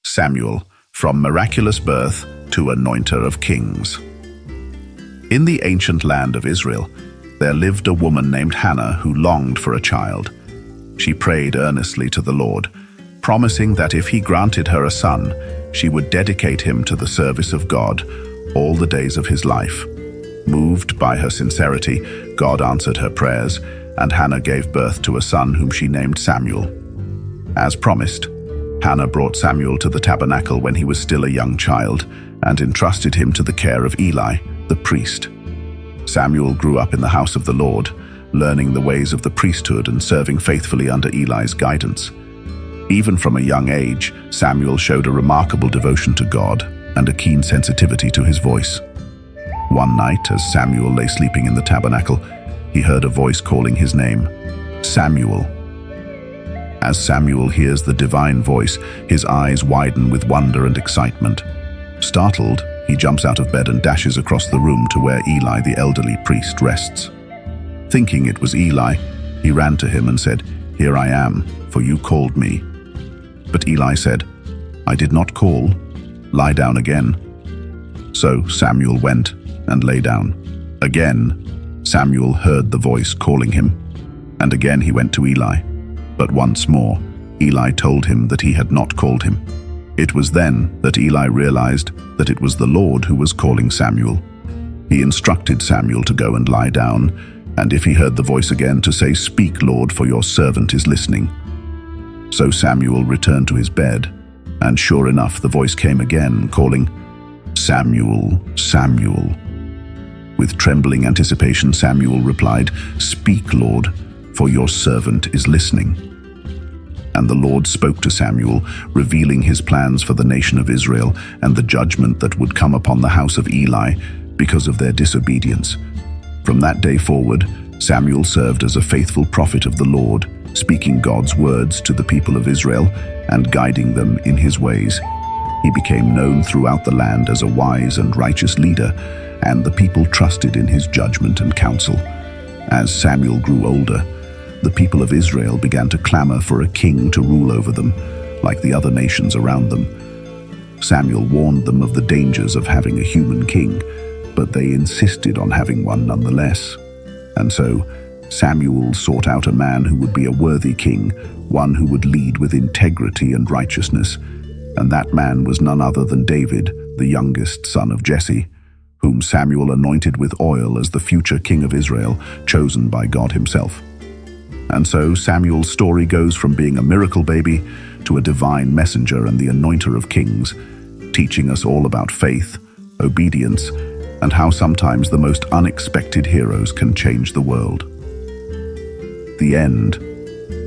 Samuel, from miraculous birth to anointer of kings. In the ancient land of Israel, there lived a woman named Hannah who longed for a child. She prayed earnestly to the Lord, promising that if he granted her a son, she would dedicate him to the service of God all the days of his life. Moved by her sincerity, God answered her prayers, and Hannah gave birth to a son whom she named Samuel. As promised, Hannah brought Samuel to the tabernacle when he was still a young child and entrusted him to the care of Eli, the priest. Samuel grew up in the house of the Lord, learning the ways of the priesthood and serving faithfully under Eli's guidance. Even from a young age, Samuel showed a remarkable devotion to God and a keen sensitivity to his voice. One night, as Samuel lay sleeping in the tabernacle, he heard a voice calling his name, Samuel. As Samuel hears the divine voice, his eyes widen with wonder and excitement. Startled, he jumps out of bed and dashes across the room to where Eli, the elderly priest, rests. Thinking it was Eli, he ran to him and said, "Here I am, for you called me." But Eli said, "I did not call. Lie down again." So Samuel went and lay down. Again, Samuel heard the voice calling him, and again he went to Eli. But once more, Eli told him that he had not called him. It was then that Eli realized that it was the Lord who was calling Samuel. He instructed Samuel to go and lie down, and if he heard the voice again, to say, "Speak, Lord, for your servant is listening." So Samuel returned to his bed, and sure enough, the voice came again, calling, "Samuel, Samuel." With trembling anticipation, Samuel replied, "Speak, Lord, for your servant is listening." And the Lord spoke to Samuel, revealing his plans for the nation of Israel and the judgment that would come upon the house of Eli because of their disobedience. From that day forward, Samuel served as a faithful prophet of the Lord, speaking God's words to the people of Israel and guiding them in his ways. He became known throughout the land as a wise and righteous leader, and the people trusted in his judgment and counsel. As Samuel grew older, the people of Israel began to clamor for a king to rule over them, like the other nations around them. Samuel warned them of the dangers of having a human king, but they insisted on having one nonetheless. And so, Samuel sought out a man who would be a worthy king, one who would lead with integrity and righteousness. And that man was none other than David, the youngest son of Jesse, whom Samuel anointed with oil as the future king of Israel, chosen by God himself. And so Samuel's story goes from being a miracle baby to a divine messenger and the anointer of kings, teaching us all about faith, obedience, and how sometimes the most unexpected heroes can change the world. The end,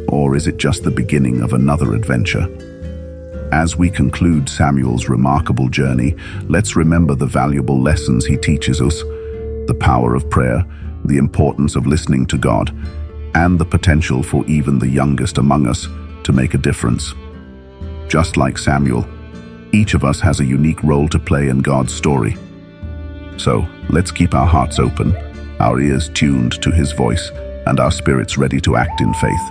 or is it just the beginning of another adventure? As we conclude Samuel's remarkable journey, let's remember the valuable lessons he teaches us, the power of prayer, the importance of listening to God, and the potential for even the youngest among us to make a difference. Just like Samuel, each of us has a unique role to play in God's story. So let's keep our hearts open, our ears tuned to his voice, and our spirits ready to act in faith.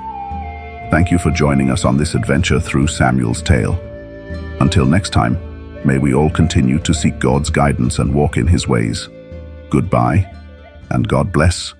Thank you for joining us on this adventure through Samuel's tale. Until next time, may we all continue to seek God's guidance and walk in his ways. Goodbye, and God bless.